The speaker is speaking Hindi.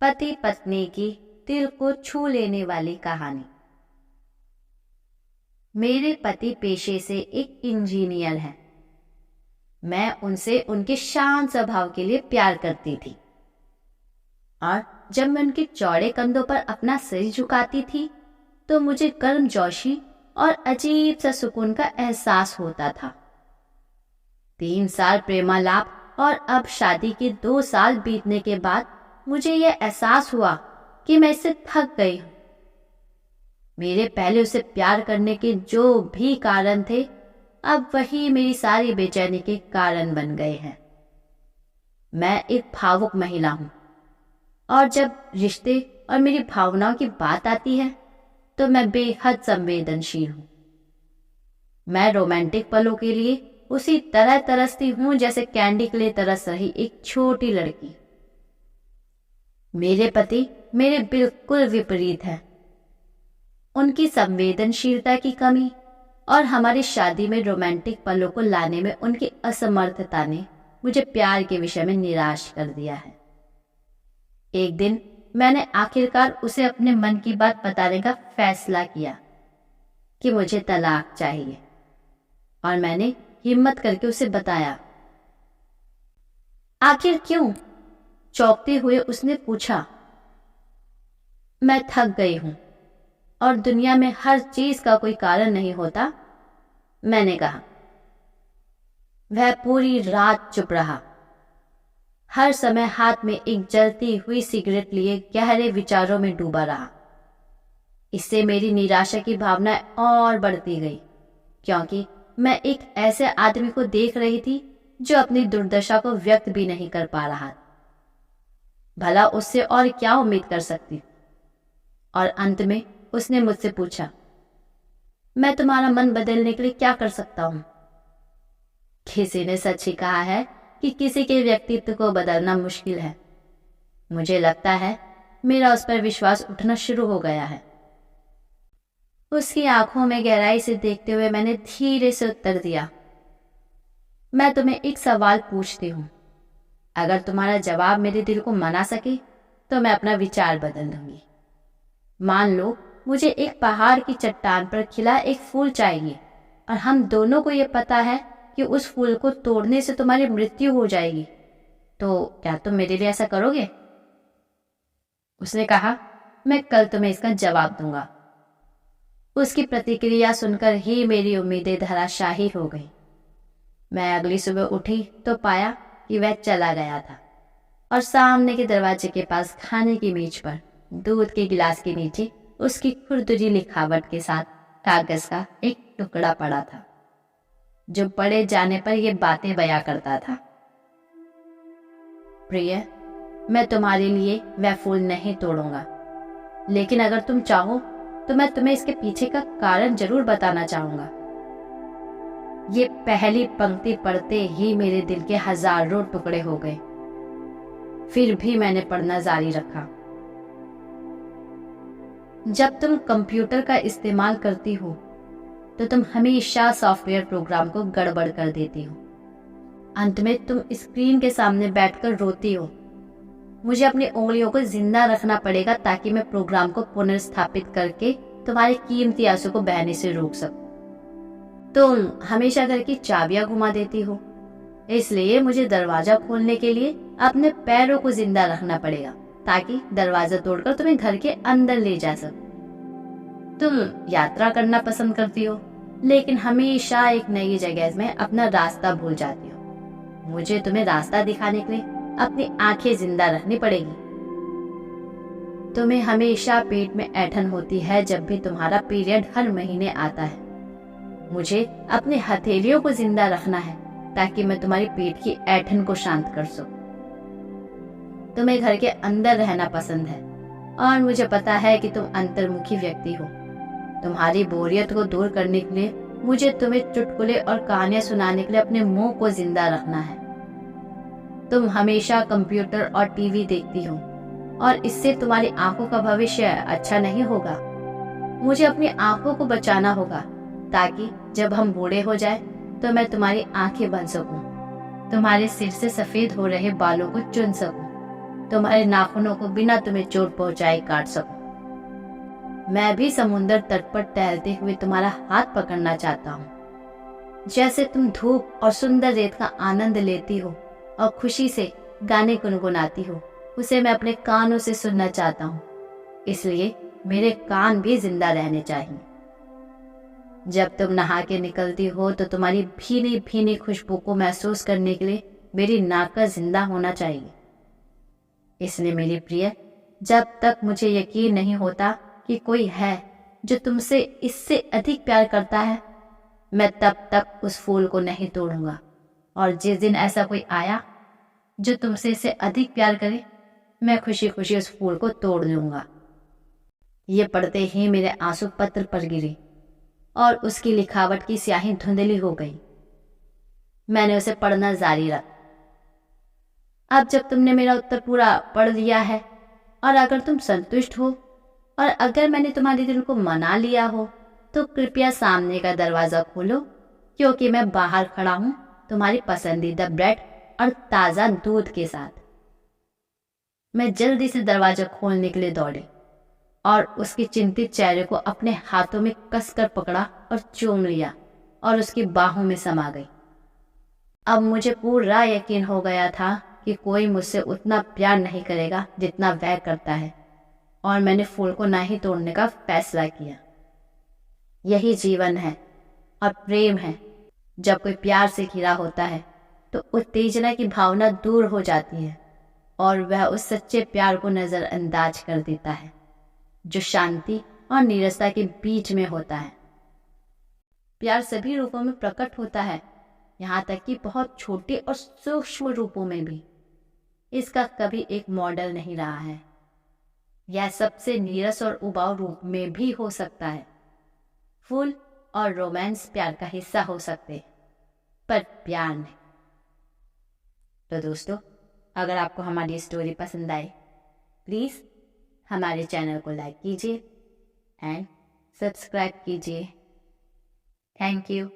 पति पत्नी की दिल को छू लेने वाली कहानी। मेरे पति पेशे से एक इंजीनियर हैं। मैं उनसे उनके शांत स्वभाव के लिए प्यार करती थी और जब मैं उनके चौड़े कंधों पर अपना सिर झुकाती थी तो मुझे गर्मजोशी और अजीब सा सुकून का एहसास होता था। 3 साल प्रेमालाप और अब शादी के 2 साल बीतने के बाद मुझे यह एहसास हुआ कि मैं इससे थक गई हूं। मेरे पहले उसे प्यार करने के जो भी कारण थे, अब वही मेरी सारी बेचैनी के कारण बन गए हैं। मैं एक भावुक महिला हूं और जब रिश्ते और मेरी भावनाओं की बात आती है तो मैं बेहद संवेदनशील हूं। मैं रोमांटिक पलों के लिए उसी तरह तरसती हूं जैसे कैंडी के लिए तरस रही एक छोटी लड़की। मेरे पति मेरे बिल्कुल विपरीत हैं। उनकी संवेदनशीलता की कमी और हमारी शादी में रोमांटिक पलों को लाने में उनकी असमर्थता ने मुझे प्यार के विषय में निराश कर दिया है। एक दिन मैंने आखिरकार उसे अपने मन की बात बताने का फैसला किया कि मुझे तलाक चाहिए और मैंने हिम्मत करके उसे बताया। आखिर क्यों? चौंकते हुए उसने पूछा। मैं थक गई हूं और दुनिया में हर चीज का कोई कारण नहीं होता, मैंने कहा। वह पूरी रात चुप रहा, हर समय हाथ में एक जलती हुई सिगरेट लिए गहरे विचारों में डूबा रहा। इससे मेरी निराशा की भावना और बढ़ती गई, क्योंकि मैं एक ऐसे आदमी को देख रही थी जो अपनी दुर्दशा को व्यक्त भी नहीं कर पा रहा। भला उससे और क्या उम्मीद कर सकती? और अंत में उसने मुझसे पूछा, मैं तुम्हारा मन बदलने के लिए क्या कर सकता हूं? किसी ने सच ही कहा है कि किसी के व्यक्तित्व को बदलना मुश्किल है। मुझे लगता है मेरा उस पर विश्वास उठना शुरू हो गया है। उसकी आंखों में गहराई से देखते हुए मैंने धीरे से उत्तर दिया, मैं तुम्हें एक सवाल पूछती हूं। अगर तुम्हारा जवाब मेरे दिल को मना सके तो मैं अपना विचार बदल दूंगी। मान लो मुझे एक पहाड़ की चट्टान पर खिला एक फूल चाहिए और हम दोनों को यह पता है कि उस फूल को तोड़ने से तुम्हारी मृत्यु हो जाएगी, तो क्या तुम मेरे लिए ऐसा करोगे? उसने कहा, मैं कल तुम्हें इसका जवाब दूंगा। उसकी प्रतिक्रिया सुनकर ही मेरी उम्मीदें धराशायी हो गई। मैं अगली सुबह उठी तो पाया कि वह चला गया था और सामने के दरवाजे के पास खाने की मेज पर दूध के गिलास के नीचे उसकी खुरदुरी लिखावट के साथ कागज का एक टुकड़ा पड़ा था, जो पढ़े जाने पर ये बातें बयां करता था। प्रिय, मैं तुम्हारे लिए वह फूल नहीं तोड़ूंगा, लेकिन अगर तुम चाहो तो मैं तुम्हें इसके पीछे का कारण जरूर बताना चाहूंगा। ये पहली पंक्ति पढ़ते ही मेरे दिल के हजारों टुकड़े हो गए। फिर भी मैंने पढ़ना जारी रखा। जब तुम कंप्यूटर का इस्तेमाल करती हो तो तुम हमेशा सॉफ्टवेयर प्रोग्राम को गड़बड़ कर देती हो। अंत में तुम स्क्रीन के सामने बैठकर रोती हो। मुझे अपनी उंगलियों को जिंदा रखना पड़ेगा ताकि मैं प्रोग्राम को पुनर्स्थापित करके तुम्हारे कीमती आंसू को बहने से रोक सकूं। तुम हमेशा घर की चाबियां घुमा देती हो, इसलिए मुझे दरवाजा खोलने के लिए अपने पैरों को जिंदा रखना पड़ेगा ताकि दरवाजा तोड़कर तुम्हें घर के अंदर ले जा सकूं। तुम यात्रा करना पसंद करती हो, लेकिन हमेशा एक नई जगह में अपना रास्ता भूल जाती हो। मुझे तुम्हें रास्ता दिखाने के लिए अपनी आंखें जिंदा रखनी पड़ेगी। तुम्हें हमेशा पेट में ऐंठन होती है जब भी तुम्हारा पीरियड हर महीने आता है। मुझे अपने हथेलियों को जिंदा रखना है ताकि मैं तुम्हारी पेट की ऐंठन को शांत कर सकूं। तुम्हें घर के अंदर रहना पसंद है और मुझे पता है कि तुम अंतर्मुखी व्यक्ति हो। तुम्हारी बोरियत को दूर करने के लिए मुझे तुम्हें चुटकुले और कहानियां सुनाने के लिए अपने मुंह को जिंदा रखना है। तुम हमेशा कंप्यूटर और टीवी देखती हो और इससे तुम्हारी आंखों का भविष्य अच्छा नहीं होगा। मुझे अपनी आंखों को बचाना होगा ताकि जब हम बूढ़े हो जाए तो मैं तुम्हारी आंखें बन सकूं, तुम्हारे सिर से सफेद हो रहे बालों को चुन सकूं तुम्हारे नाखूनों को बिना तुम्हें चोट पहुंचाए काट सकूं। मैं भी समुद्र तट पर टहलते हुए तुम्हारा हाथ पकड़ना चाहता हूँ। जैसे तुम धूप और सुंदर रेत का आनंद लेती हो और खुशी से गाने गुनगुनाती हो, उसे मैं अपने कानों से सुनना चाहता हूँ। इसलिए मेरे कान भी जिंदा रहने चाहिए। जब तुम नहा के निकलती हो तो तुम्हारी भीनी भीनी खुशबू को महसूस करने के लिए मेरी नाक का जिंदा होना चाहिए। इसलिए मेरी प्रिय, जब तक मुझे यकीन नहीं होता कि कोई है जो तुमसे इससे अधिक प्यार करता है, मैं तब तक उस फूल को नहीं तोड़ूंगा। और जिस दिन ऐसा कोई आया जो तुमसे इससे अधिक प्यार करे, मैं खुशी खुशी उस फूल को तोड़ लूंगा। ये पढ़ते ही मेरे आंसू पत्र पर गिरे और उसकी लिखावट की स्याही धुंधली हो गई। मैंने उसे पढ़ना जारी रखा। अब जब तुमने मेरा उत्तर पूरा पढ़ लिया है और अगर तुम संतुष्ट हो और अगर मैंने तुम्हारे दिल को मना लिया हो, तो कृपया सामने का दरवाजा खोलो, क्योंकि मैं बाहर खड़ा हूं तुम्हारी पसंदीदा ब्रेड और ताज़ा दूध के साथ। मैं जल्दी से दरवाजा खोलने के लिए दौड़ी और उसके चिंतित चेहरे को अपने हाथों में कसकर पकड़ा और चूम लिया और उसकी बाहों में समा गई। अब मुझे पूरा यकीन हो गया था कि कोई मुझसे उतना प्यार नहीं करेगा जितना वह करता है, और मैंने फूल को ना ही तोड़ने का फैसला किया। यही जीवन है और प्रेम है। जब कोई प्यार से घिरा होता है तो उत्तेजना की भावना दूर हो जाती है और वह उस सच्चे प्यार को नजरअंदाज कर देता है जो शांति और नीरसता के बीच में होता है। प्यार सभी रूपों में प्रकट होता है, यहाँ तक कि बहुत छोटे और सूक्ष्म रूपों में भी। इसका कभी एक मॉडल नहीं रहा है। यह सबसे नीरस और उबाऊ रूप में भी हो सकता है। फूल और रोमांस प्यार का हिस्सा हो सकते हैं, पर प्यार नहीं। तो दोस्तों, अगर आपको हमारी स्टोरी पसंद आए, प्लीज़ हमारे चैनल को लाइक कीजिए एंड सब्सक्राइब कीजिए। Thank you.